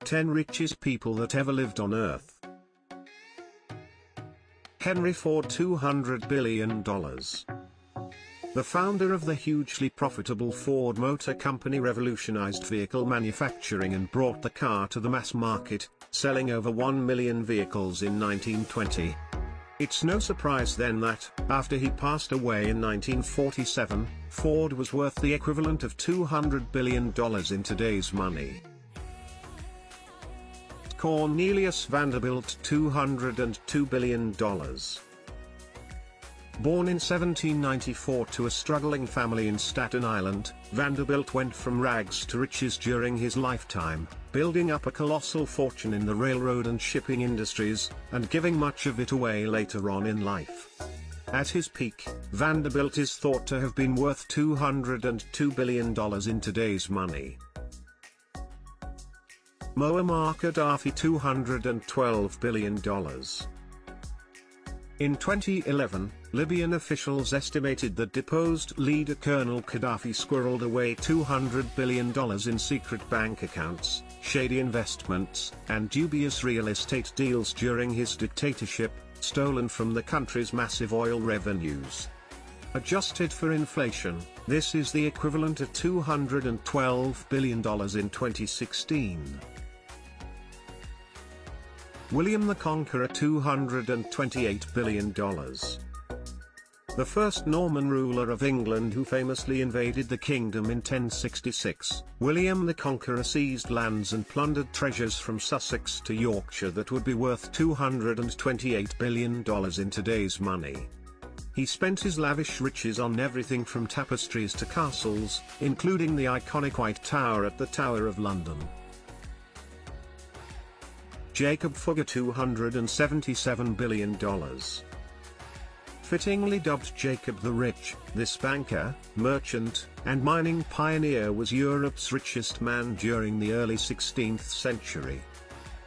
10 richest people that ever lived on Earth. Henry Ford, $200 billion. The founder of the hugely profitable Ford Motor Company revolutionized vehicle manufacturing and brought the car to the mass market, selling over 1 million vehicles in 1920. It's no surprise then that, after he passed away in 1947, Ford was worth the equivalent of $200 billion in today's money. Cornelius Vanderbilt, $202 billion. Born in 1794 to a struggling family in Staten Island, Vanderbilt went from rags to riches during his lifetime, building up a colossal fortune in the railroad and shipping industries, and giving much of it away later on in life. At his peak, Vanderbilt is thought to have been worth $202 billion in today's money. Muammar Gaddafi, $212 billion. In 2011, Libyan officials estimated that deposed leader Colonel Gaddafi squirreled away $200 billion in secret bank accounts, shady investments, and dubious real estate deals during his dictatorship, stolen from the country's massive oil revenues. Adjusted for inflation, this is the equivalent of $212 billion in 2016. William the Conqueror, $228 billion. The first Norman ruler of England who famously invaded the kingdom in 1066, William the Conqueror seized lands and plundered treasures from Sussex to Yorkshire that would be worth $228 billion in today's money. He spent his lavish riches on everything from tapestries to castles, including the iconic White Tower at the Tower of London. Jacob Fugger, $277 billion. Fittingly dubbed Jacob the Rich, this banker, merchant, and mining pioneer was Europe's richest man during the early 16th century.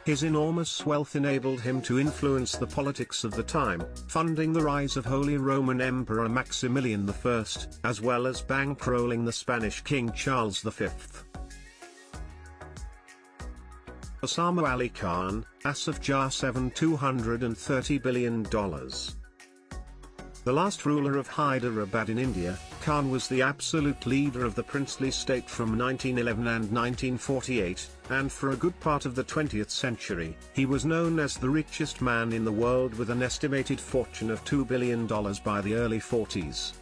His enormous wealth enabled him to influence the politics of the time, funding the rise of Holy Roman Emperor Maximilian I, as well as bankrolling the Spanish King Charles V. Osama Ali Khan, Asif Jah 7, $230 billion. The last ruler of Hyderabad in India, Khan was the absolute leader of the princely state from 1911 and 1948, and for a good part of the 20th century, he was known as the richest man in the world with an estimated fortune of $2 billion by the early 40s.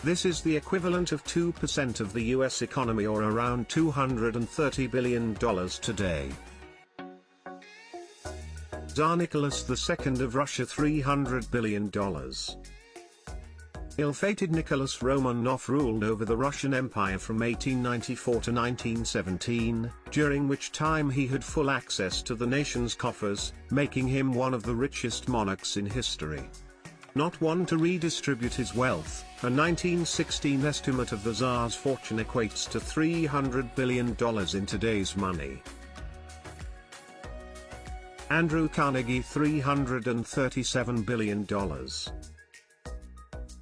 This is the equivalent of 2% of the US economy, or around $230 billion today. Tsar Nicholas II of Russia, $300 billion. Ill-fated Nicholas Romanov ruled over the Russian Empire from 1894 to 1917, during which time he had full access to the nation's coffers, making him one of the richest monarchs in history. Not one to redistribute his wealth, a 1916 estimate of the Tsar's fortune equates to $300 billion in today's money. Andrew Carnegie, $337 billion.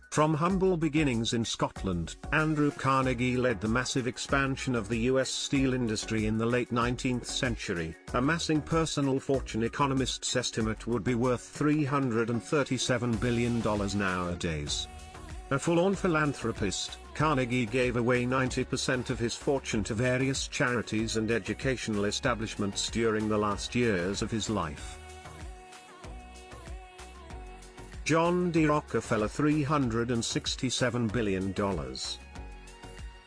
From humble beginnings in Scotland, Andrew Carnegie led the massive expansion of the US steel industry in the late 19th century, amassing personal fortune economists estimate would be worth $337 billion nowadays. A full-on philanthropist, Carnegie gave away 90% of his fortune to various charities and educational establishments during the last years of his life. John D. Rockefeller, $367 billion.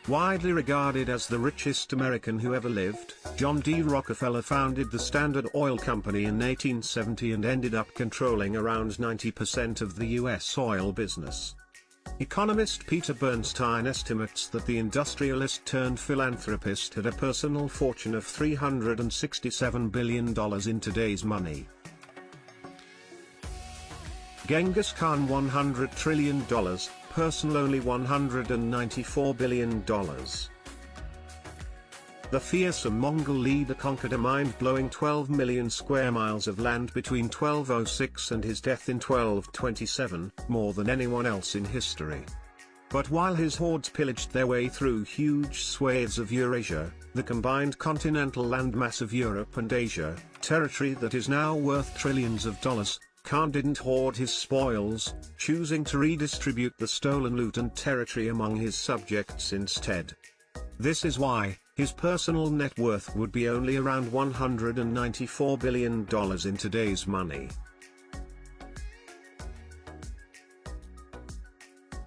Widely regarded as the richest American who ever lived, John D. Rockefeller founded the Standard Oil Company in 1870 and ended up controlling around 90% of the US oil business. Economist Peter Bernstein estimates that the industrialist-turned-philanthropist had a personal fortune of $367 billion in today's money. Genghis Khan, $100 trillion, personal only $194 billion. The fearsome Mongol leader conquered a mind-blowing 12 million square miles of land between 1206 and his death in 1227, more than anyone else in history. But while his hordes pillaged their way through huge swathes of Eurasia, the combined continental landmass of Europe and Asia, territory that is now worth trillions of dollars, Khan didn't hoard his spoils, choosing to redistribute the stolen loot and territory among his subjects instead. This is why his personal net worth would be only around $194 billion in today's money.